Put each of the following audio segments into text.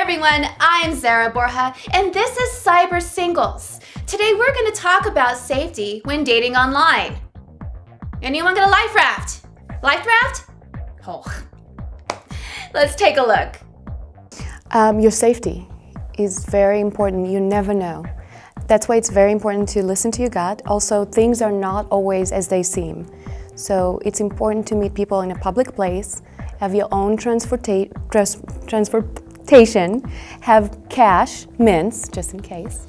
everyone, I'm Zara Borja, and this is Cyber Singles. Today we're going to talk about safety when dating online. Anyone got a life raft? Life raft? Oh, let's take a look. Your safety is very important. You never know. That's why it's very important to listen to your gut. Also, things are not always as they seem. So it's important to meet people in a public place, have your own transportation, have cash, mints, just in case,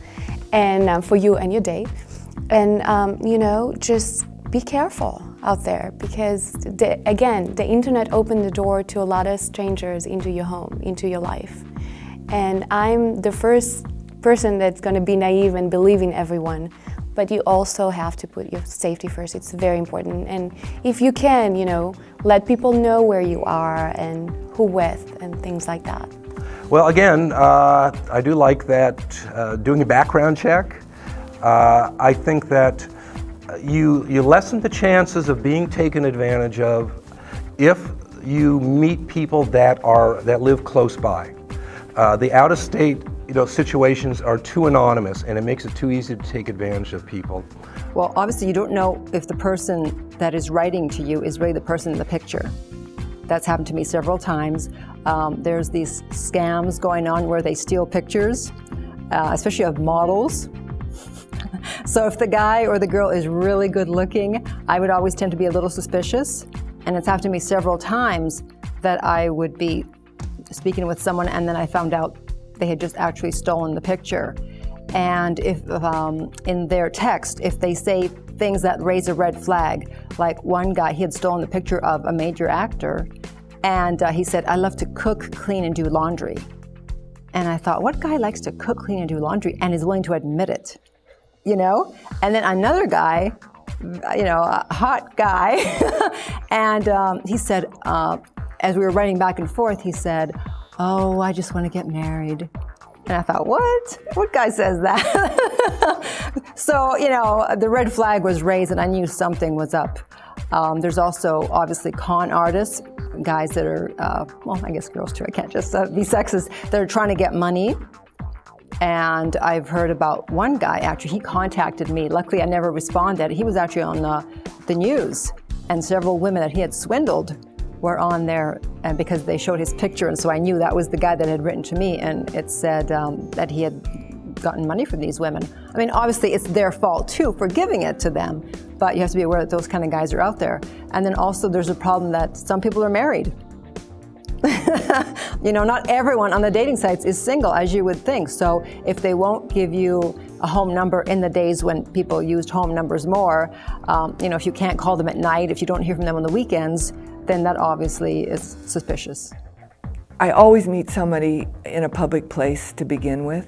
and for you and your date. And, just be careful out there because, again, the internet opened the door to a lot of strangers into your home, into your life. And I'm the first person that's going to be naive and believe in everyone, but you also have to put your safety first. It's very important. And if you can, let people know where you are and who with and things like that. Well, again, I do like that doing a background check. I think that you lessen the chances of being taken advantage of if you meet people that live close by. The out-of-state situations are too anonymous, and it makes it too easy to take advantage of people. Well, obviously you don't know if the person that is writing to you is really the person in the picture. That's happened to me several times. There's these scams going on where they steal pictures, especially of models. So if the guy or the girl is really good looking, I would always tend to be a little suspicious. And it's happened to me several times that I would be speaking with someone and then I found out they had just actually stolen the picture. And if in their text, if they say things that raise a red flag, like one guy, he had stolen the picture of a major actor, and he said, "I love to cook, clean, and do laundry." And I thought, what guy likes to cook, clean, and do laundry and is willing to admit it? And then another guy, a hot guy, and he said, as we were writing back and forth, he said, "Oh, I just want to get married." And I thought, what? What guy says that? So, the red flag was raised and I knew something was up. There's also obviously con artists, guys that are, well, I guess girls too, I can't just be sexist, that are trying to get money. And I've heard about one guy, actually, he contacted me. Luckily, I never responded. He was actually on the news, and several women that he had swindled were on there and because they showed his picture, and so I knew that was the guy that had written to me, and it said that he had gotten money from these women. I mean, obviously it's their fault too for giving it to them, but you have to be aware that those kind of guys are out there. And then also there's a problem that some people are married. Not everyone on the dating sites is single, as you would think. So if they won't give you a home number in the days when people used home numbers more, if you can't call them at night, if you don't hear from them on the weekends, then that obviously is suspicious. I always meet somebody in a public place to begin with,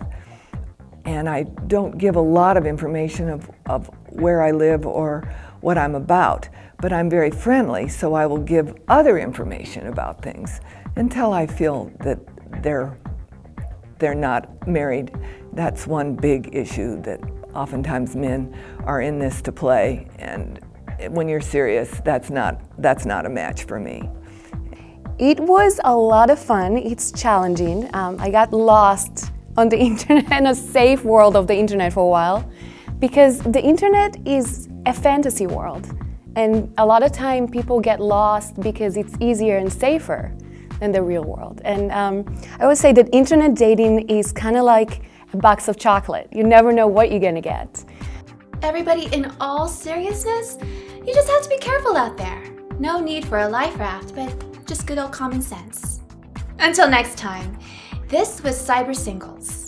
and I don't give a lot of information of where I live or what I'm about, but I'm very friendly, so I will give other information about things until I feel that they're not married. That's one big issue, that oftentimes men are in this to play, and when you're serious, that's not a match for me. It was a lot of fun. It's challenging. I got lost on the internet, in a safe world of the internet for a while, because the internet is a fantasy world. And a lot of time people get lost because it's easier and safer than the real world. And I would say that internet dating is kind of like a box of chocolate. You never know what you're gonna get. Everybody, in all seriousness, you just have to be careful out there. No need for a life raft, but just good old common sense. Until next time, this was Cyber Singles.